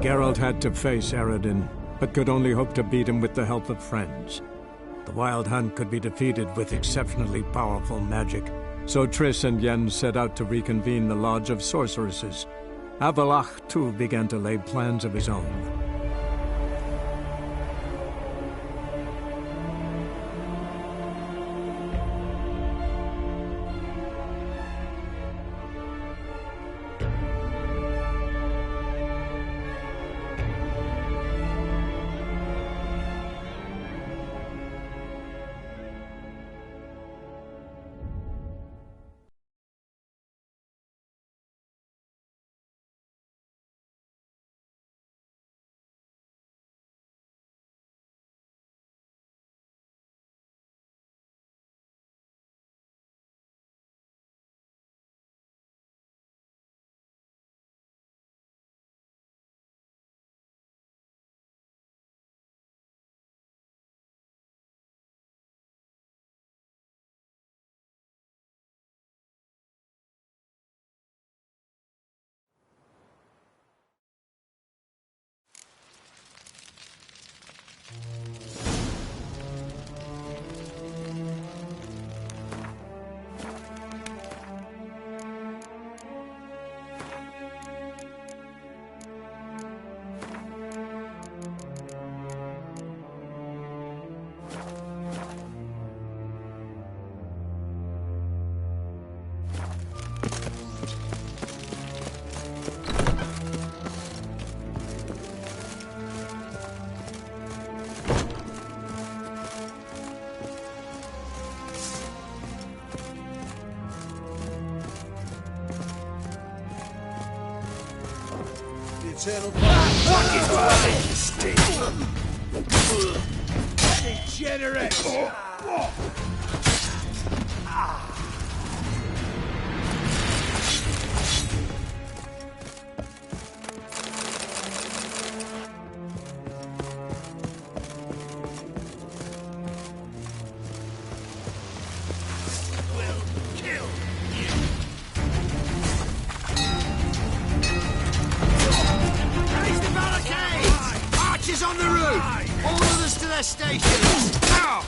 Geralt had to face Eredin, but could only hope to beat him with the help of friends. The Wild Hunt could be defeated with exceptionally powerful magic, so Triss and Yen set out to reconvene the Lodge of Sorceresses. Avallac'h, too, began to lay plans of his own. Eternal fire. Degenerate! On the roof! All others to their stations! Now!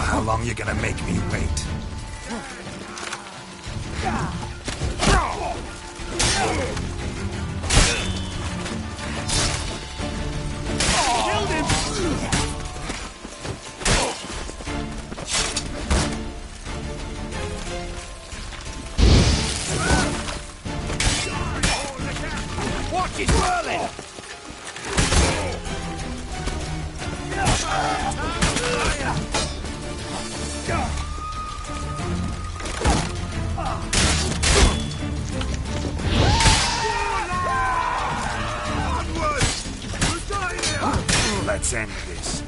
How long you gonna make me wait? Killed him! He's whirling! Let's end this.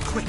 Quick!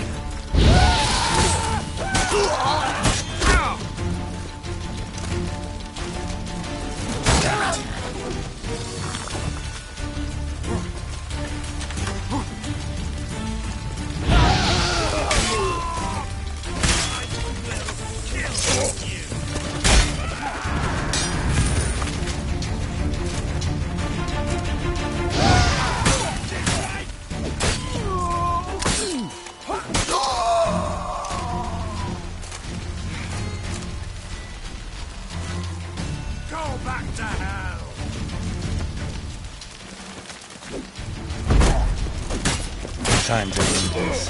Back to hell! Time to end this.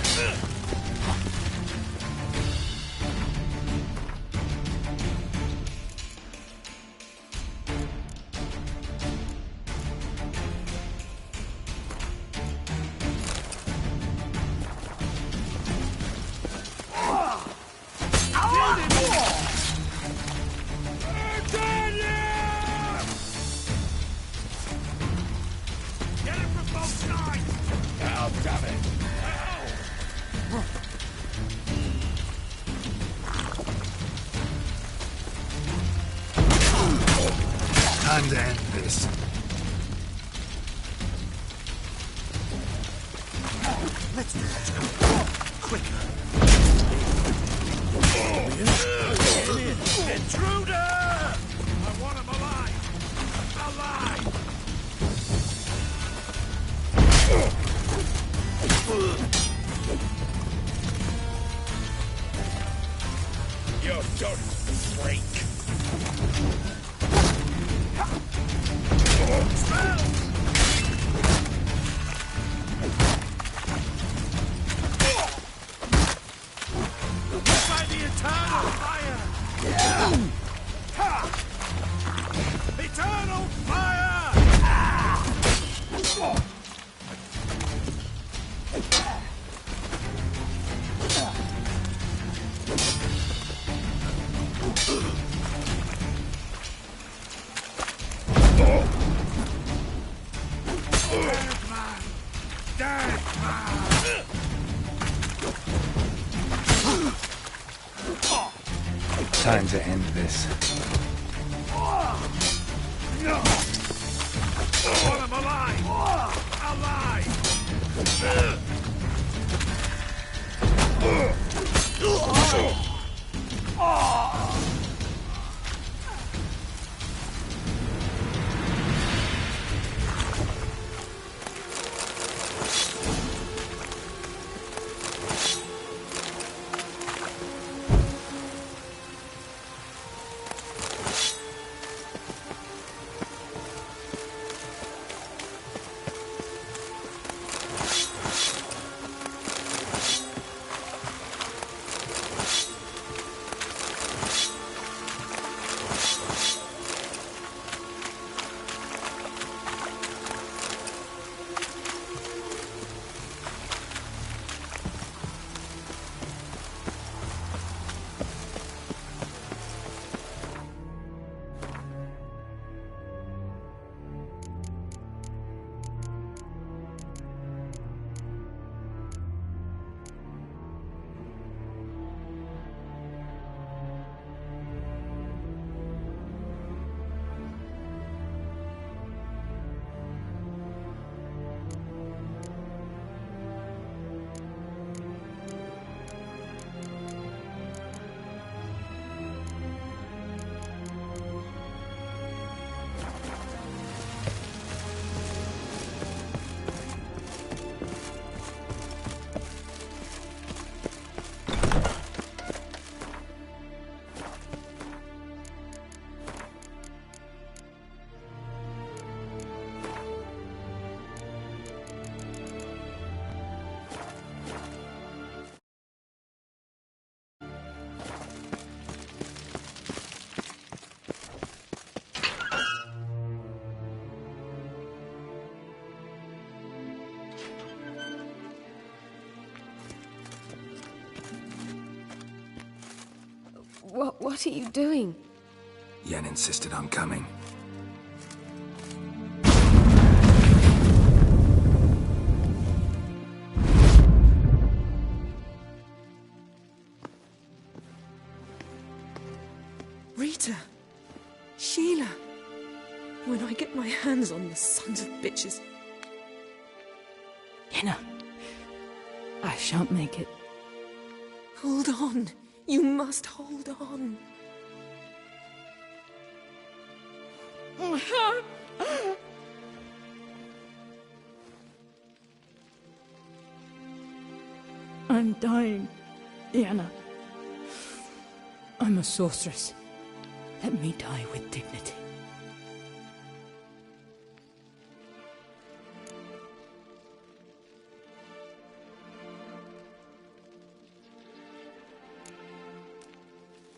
Time to end this. quicker. Intruder! I want him alive! Alive! You dirty freak! Spell! By the eternal fire! Eternal fire! Time to end this. I want him alive! What are you doing? Yen insisted on coming. Rita! Sheila! When I get my hands on the sons of bitches... Yenna, I shan't make it. Hold on. You must hold on. I'm dying, Yenna. I'm a sorceress. Let me die with dignity.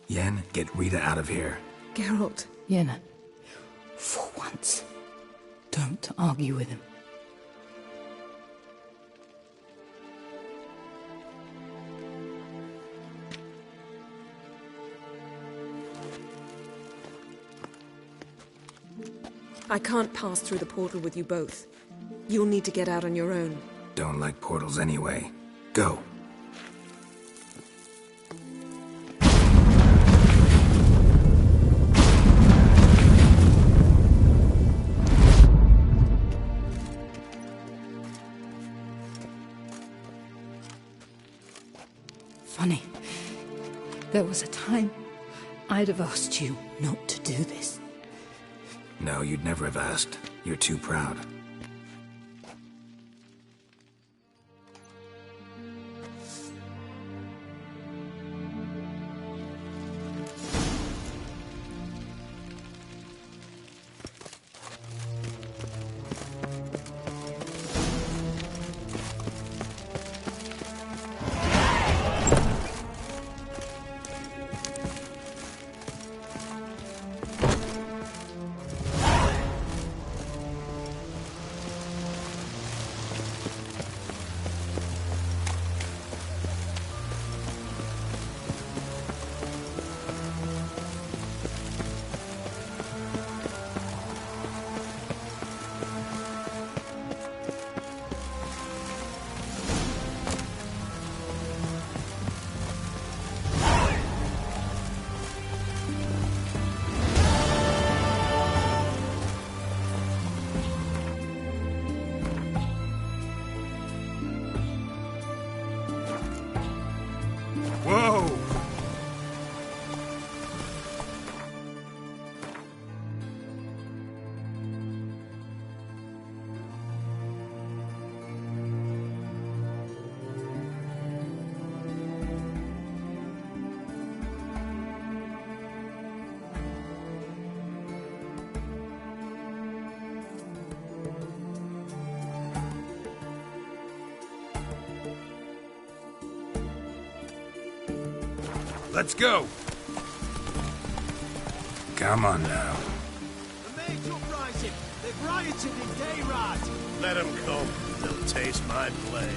Yen, get Rita out of here. Geralt. Yenna, for once, don't argue with him. I can't pass through the portal with you both. You'll need to get out on your own. Don't like portals anyway. Go. There was a time I'd have asked you not to do this. No, you'd never have asked. You're too proud. Whoa! Let's go! Come on now. The maids uprising! They've rioted in Dayrad! Let them come. They'll taste my blade.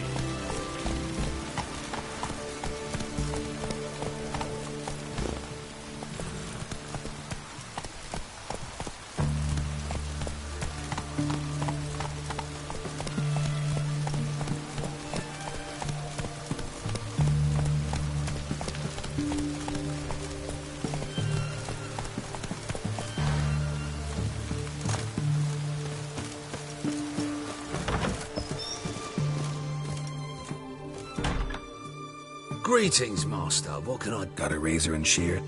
Greetings, Master. What can I... Got a razor and shear?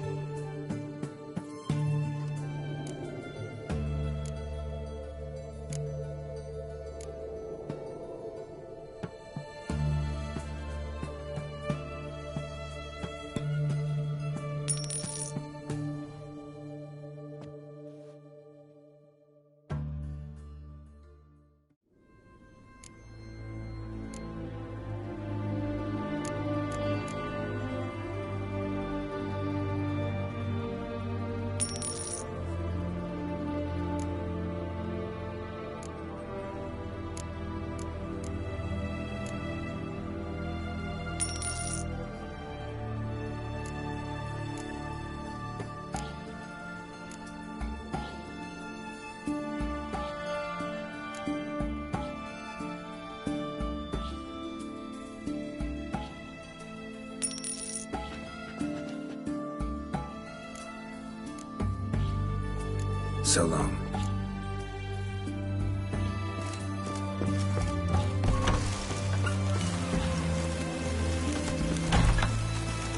So long.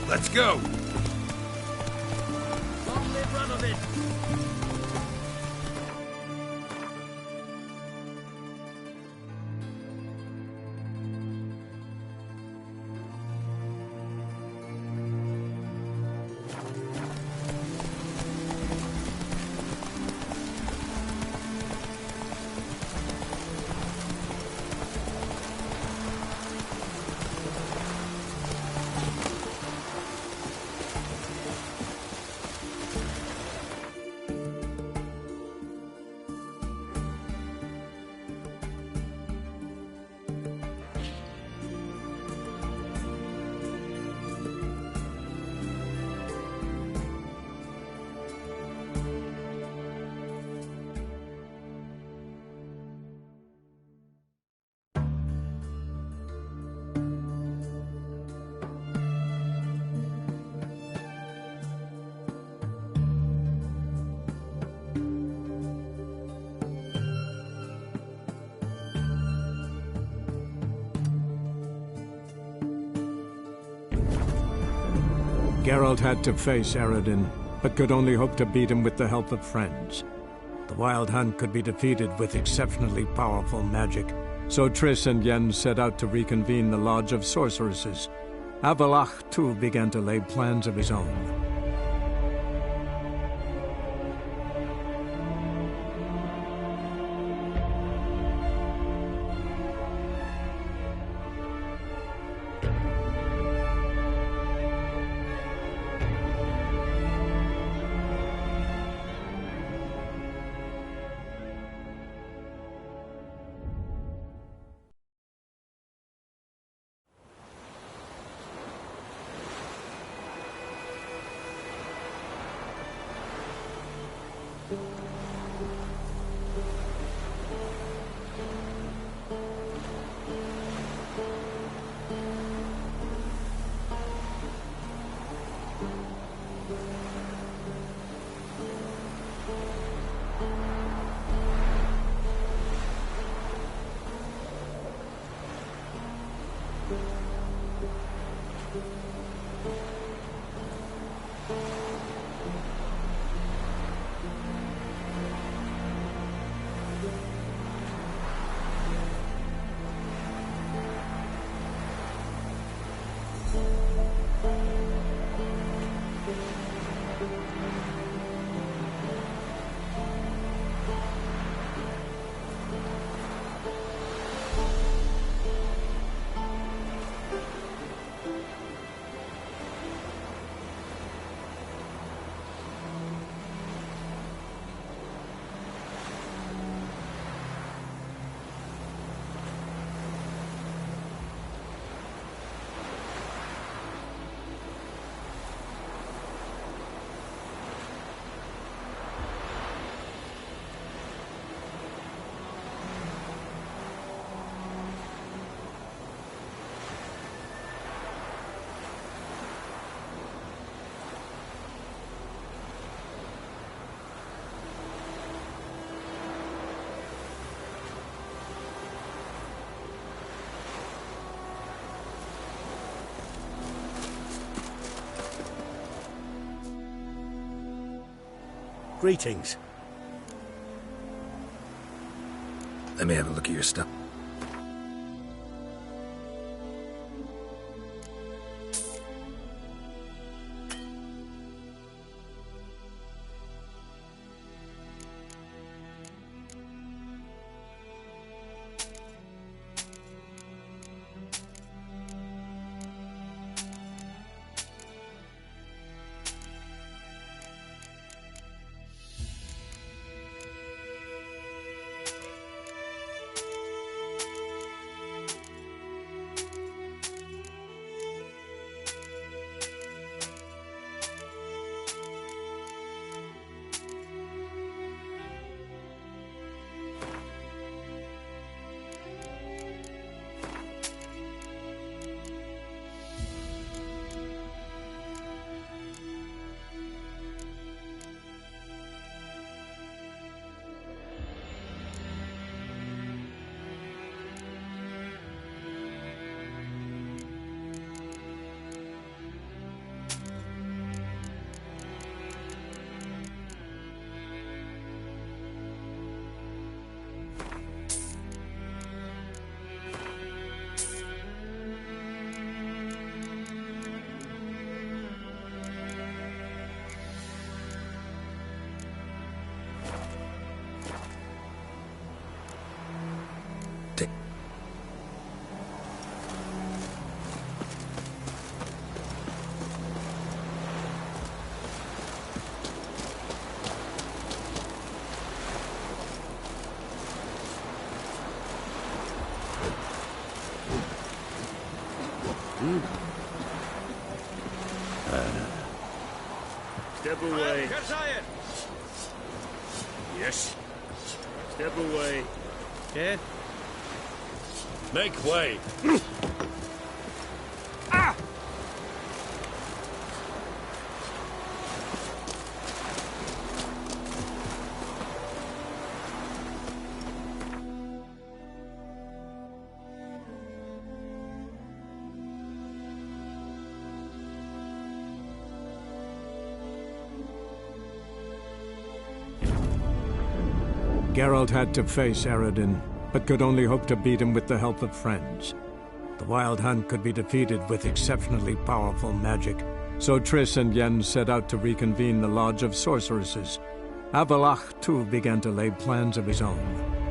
Let's go! Long live Radovid! Geralt had to face Eredin, but could only hope to beat him with the help of friends. The Wild Hunt could be defeated with exceptionally powerful magic, so Triss and Yen set out to reconvene the Lodge of Sorceresses. Avallac'h, too, began to lay plans of his own. Greetings. Let me have a look at your stuff. Step away. Yes. Step away. Yeah. Make way. Geralt had to face Eredin, but could only hope to beat him with the help of friends. The Wild Hunt could be defeated with exceptionally powerful magic, so Triss and Yen set out to reconvene the Lodge of Sorceresses. Avallac'h, too, began to lay plans of his own.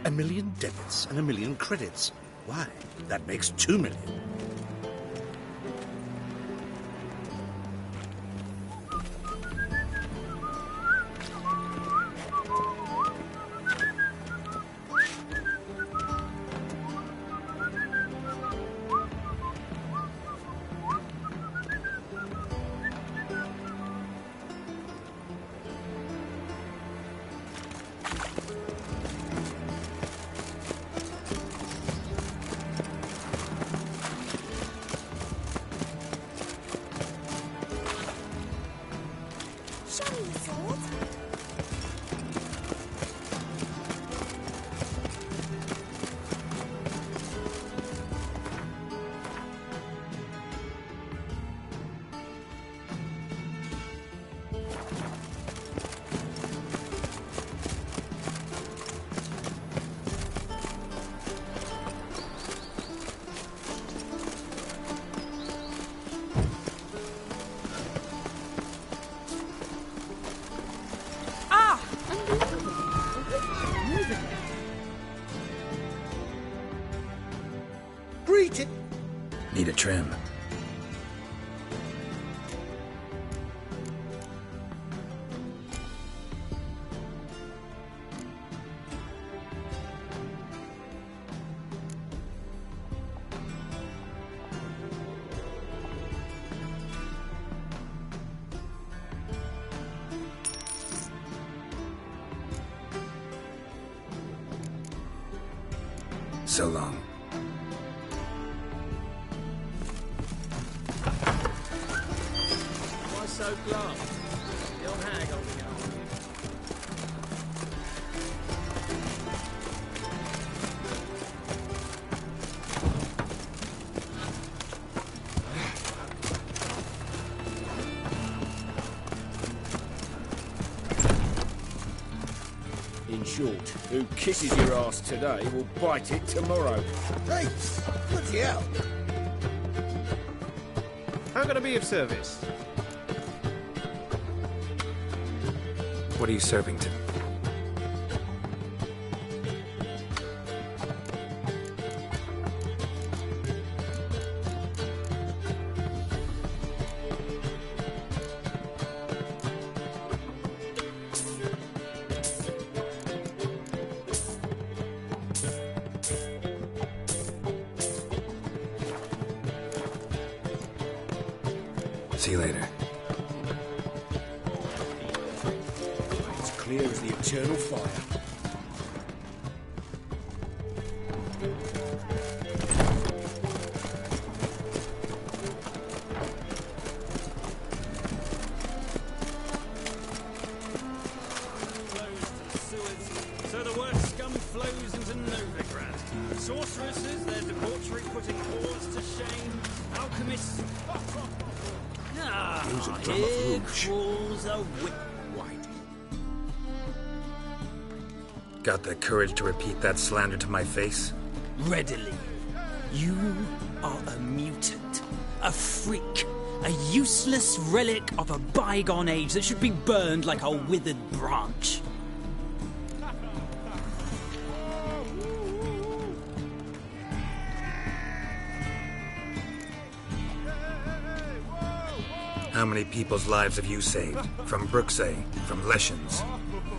A million debits and a million credits. Why, that makes 2 million. Need a trim. So long. Why so glum? The old hag on the go. In short, who kisses your ass today will bite it tomorrow. Hey, bloody hell. How can I be of service? What are you serving to? See you later. It's clear as the eternal fire. So the worst scum flows into Novigrad. Sorceresses, their debauchery putting whores to shame. Alchemists. Here crawls a whip-white. Got the courage to repeat that slander to my face? Readily. You are a mutant, a freak, a useless relic of a bygone age that should be burned like a withered branch. How many people's lives have you saved? From Bruxay, from Leshens?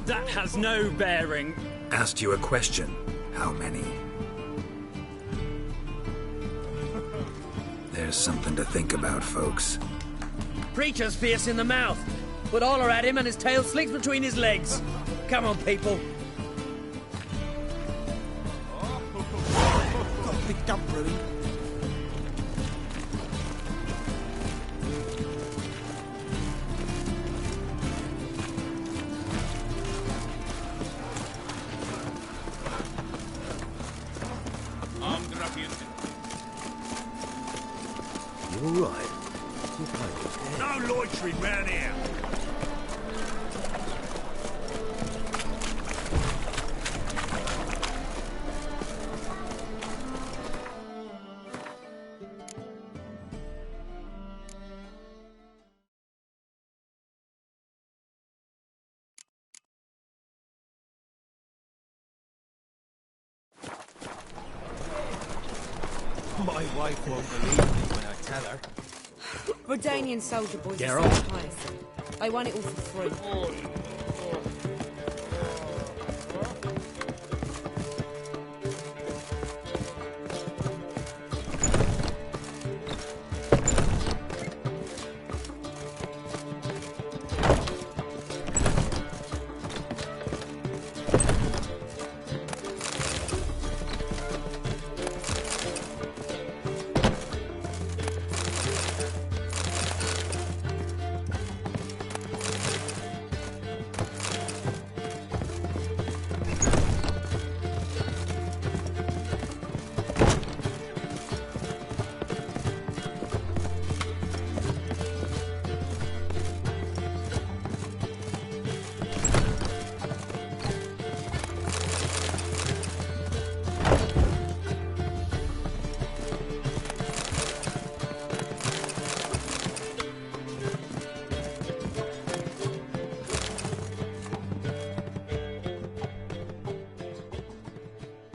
That has no bearing. Asked you a question. How many? There's something to think about, folks. Preacher's fierce in the mouth, but all are at him and his tail slinks between his legs. Come on, people. Got picked up, Ruin. You all right? No loitering round here. My wife won't believe me when I tell her. Redanian soldier boys Geralt? are so pious. I want it all for free.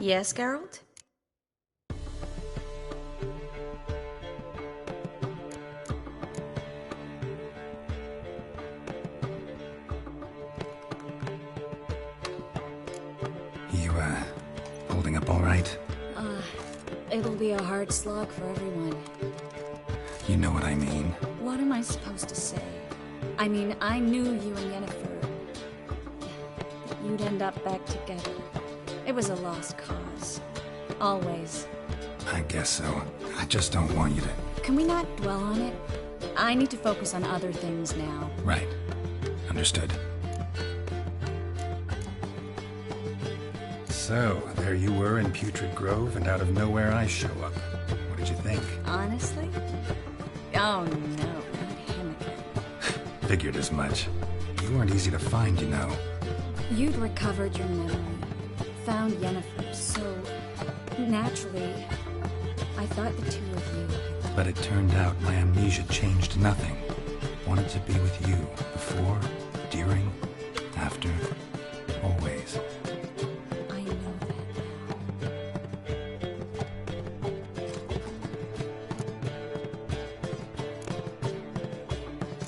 Yes, Geralt? You, holding up all right? It'll be a hard slog for everyone. You know what I mean. What am I supposed to say? I mean, I knew you and Yennefer. You'd end up back together. It was a lost cause. Always. I guess so. I just don't want you to... Can we not dwell on it? I need to focus on other things now. Right. Understood. So, there you were in Putrid Grove, and out of nowhere I show up. What did you think? Honestly? Oh no, not him again. Figured as much. You weren't easy to find, you know. You'd recovered your memory, found Yennefer, so naturally, I thought the two of you. But it turned out my amnesia changed nothing. Wanted to be with you, before, during, after, always. I know that now.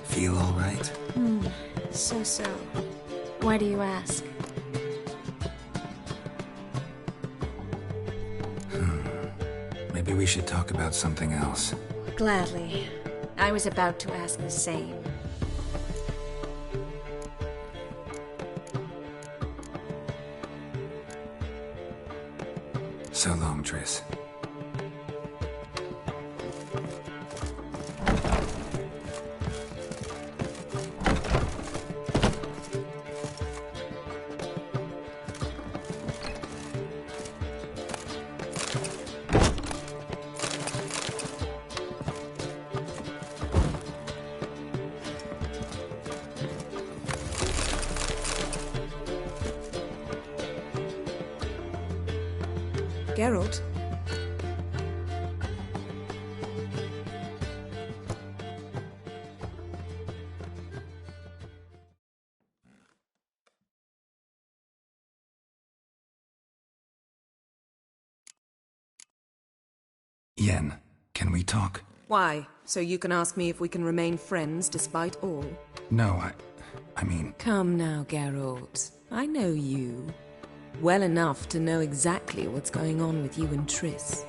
Feel all right? So. Why do you ask? Maybe we should talk about something else. Gladly. I was about to ask the same. So long, Triss. Geralt? Yen, can we talk? Why? So you can ask me if we can remain friends despite all? No, I mean... Come now, Geralt. I know you. Well enough to know exactly what's going on with you and Triss.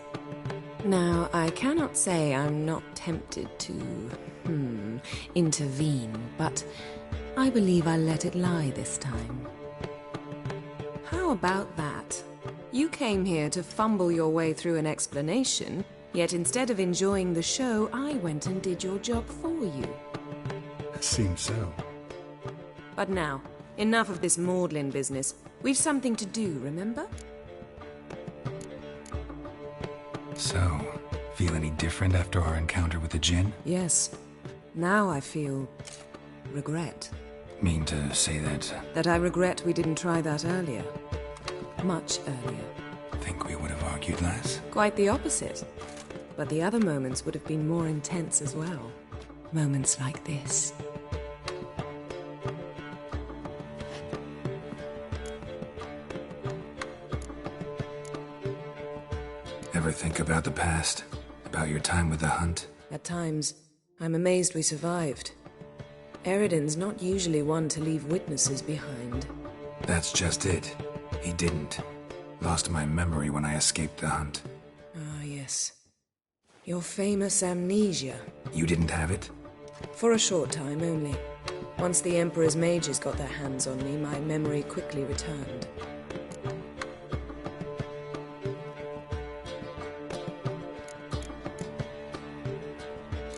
Now, I cannot say I'm not tempted to, intervene, but I believe I'll let it lie this time. How about that? You came here to fumble your way through an explanation, yet instead of enjoying the show, I went and did your job for you. Seems so. But now, enough of this maudlin business. We've something to do, remember? So, feel any different after our encounter with the Jinn? Yes. Now I feel... regret. Mean to say that... That I regret we didn't try that earlier. Much earlier. Think we would have argued less? Quite the opposite. But the other moments would have been more intense as well. Moments like this. Ever think about the past? About your time with the Hunt? At times, I'm amazed we survived. Eridan's not usually one to leave witnesses behind. That's just it. He didn't. Lost my memory when I escaped the Hunt. Ah, yes. Your famous amnesia. You didn't have it? For a short time only. Once the Emperor's mages got their hands on me, my memory quickly returned.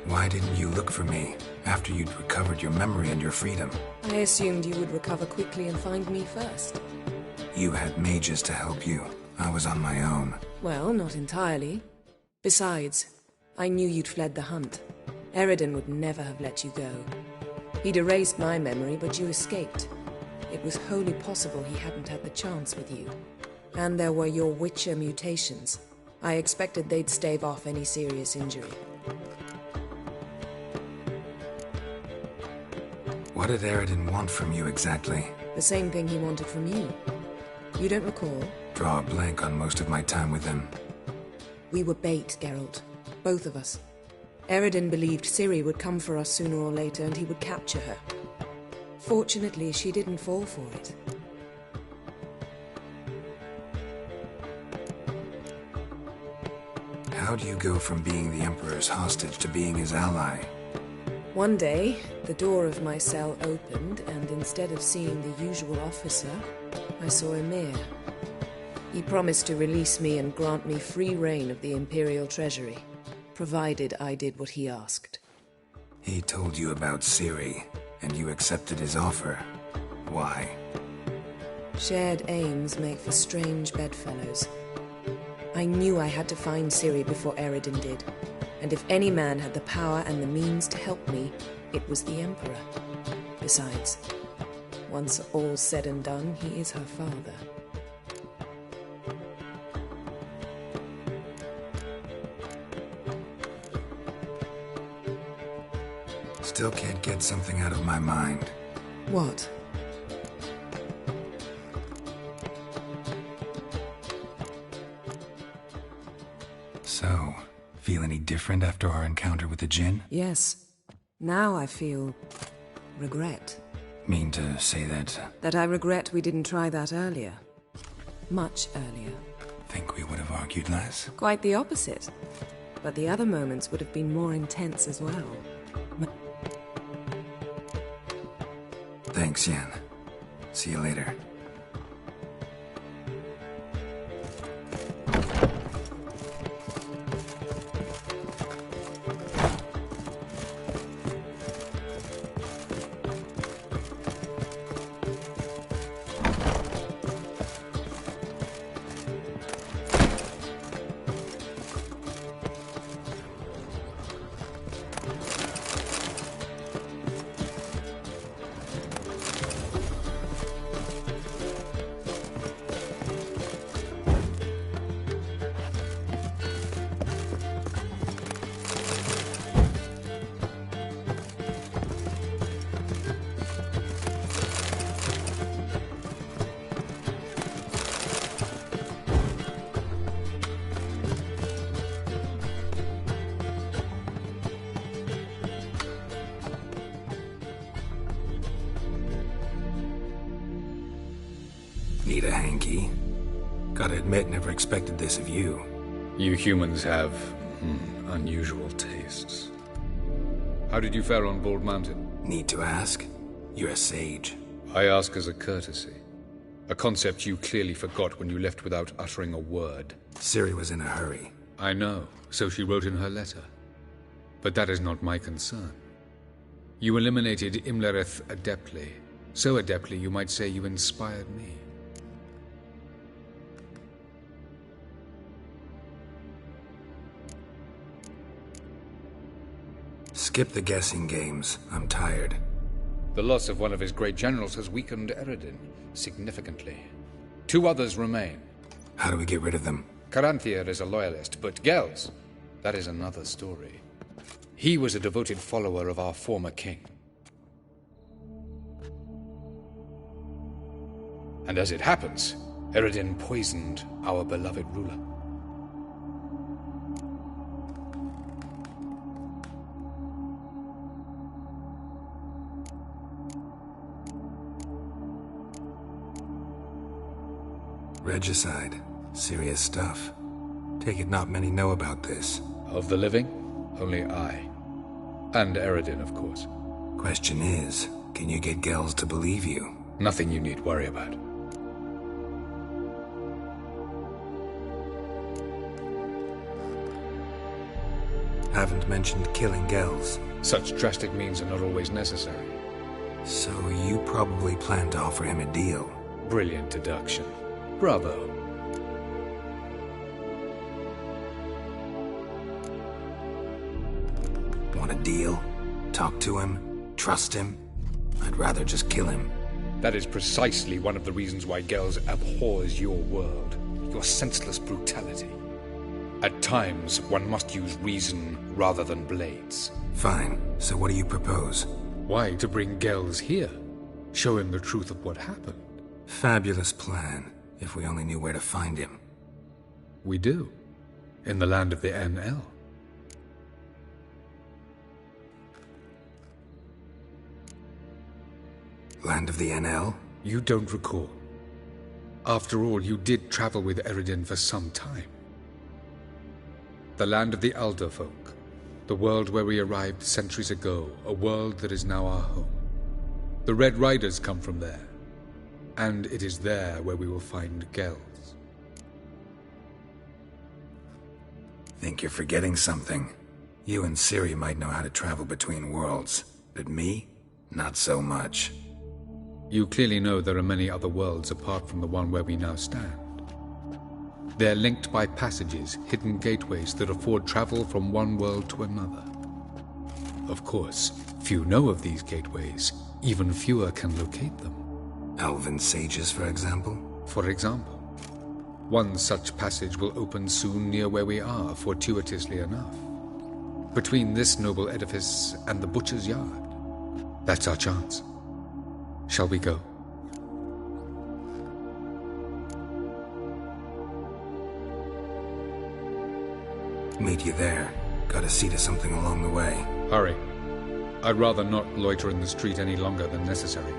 Why didn't you look for me after you'd recovered your memory and your freedom? I assumed you would recover quickly and find me first. You had mages to help you. I was on my own. Well, not entirely. Besides, I knew you'd fled the Hunt. Eridan would never have let you go. He'd erased my memory, but you escaped. It was wholly possible he hadn't had the chance with you. And there were your Witcher mutations. I expected they'd stave off any serious injury. What did Eridan want from you exactly? The same thing he wanted from you. You don't recall? Draw a blank on most of my time with him. We were bait, Geralt. Both of us. Eridan believed Ciri would come for us sooner or later and he would capture her. Fortunately, she didn't fall for it. How do you go from being the Emperor's hostage to being his ally? One day, the door of my cell opened, and instead of seeing the usual officer, I saw Emir. He promised to release me and grant me free reign of the Imperial Treasury, provided I did what he asked. He told you about Ciri, and you accepted his offer. Why? Shared aims make for strange bedfellows. I knew I had to find Ciri before Eridan did. And if any man had the power and the means to help me, it was the Emperor. Besides, once all's said and done, he is her father. Still can't get something out of my mind. What? So, feel any different after our encounter with the Jinn? Yes. Now I feel... regret. Mean to say that... That I regret we didn't try that earlier. Much earlier. Think we would have argued less? Quite the opposite. But the other moments would have been more intense as well. Thanks, Yen. See you later. Gotta admit, never expected this of you. You humans have unusual tastes. How did you fare on Bald Mountain? Need to ask? You're a sage. I ask as a courtesy. A concept you clearly forgot when you left without uttering a word. Ciri was in a hurry. I know, so she wrote in her letter. But that is not my concern. You eliminated Imlerith adeptly. So adeptly you might say you inspired me. Skip the guessing games. I'm tired. The loss of one of his great generals has weakened Eredin significantly. 2 others remain. How do we get rid of them? Caranthir is a loyalist, but Gels, that is another story. He was a devoted follower of our former king. And as it happens, Eredin poisoned our beloved ruler. Regicide. Serious stuff. Take it not many know about this. Of the living, only I. And Eredin, of course. Question is, can you get Gels to believe you? Nothing you need worry about. Haven't mentioned killing Gels. Such drastic means are not always necessary. So you probably plan to offer him a deal. Brilliant deduction. Bravo. Want a deal? Talk to him? Trust him? I'd rather just kill him. That is precisely one of the reasons why Gels abhors your world. Your senseless brutality. At times, one must use reason rather than blades. Fine. So what do you propose? Why, to bring Gels here. Show him the truth of what happened. Fabulous plan. If we only knew where to find him. We do. In the land of the NL. Land of the NL? You don't recall. After all, you did travel with Eredin for some time. The land of the Alder folk. The world where we arrived centuries ago. A world that is now our home. The Red Riders come from there. And it is there where we will find Gels. Think you're forgetting something. You and Ciri might know how to travel between worlds, but me? Not so much. You clearly know there are many other worlds apart from the one where we now stand. They're linked by passages, hidden gateways that afford travel from one world to another. Of course, few know of these gateways. Even fewer can locate them. Elven sages, for example? For example. One such passage will open soon near where we are, fortuitously enough. Between this noble edifice and the butcher's yard. That's our chance. Shall we go? Meet you there. Gotta see to something along the way. Hurry. I'd rather not loiter in the street any longer than necessary.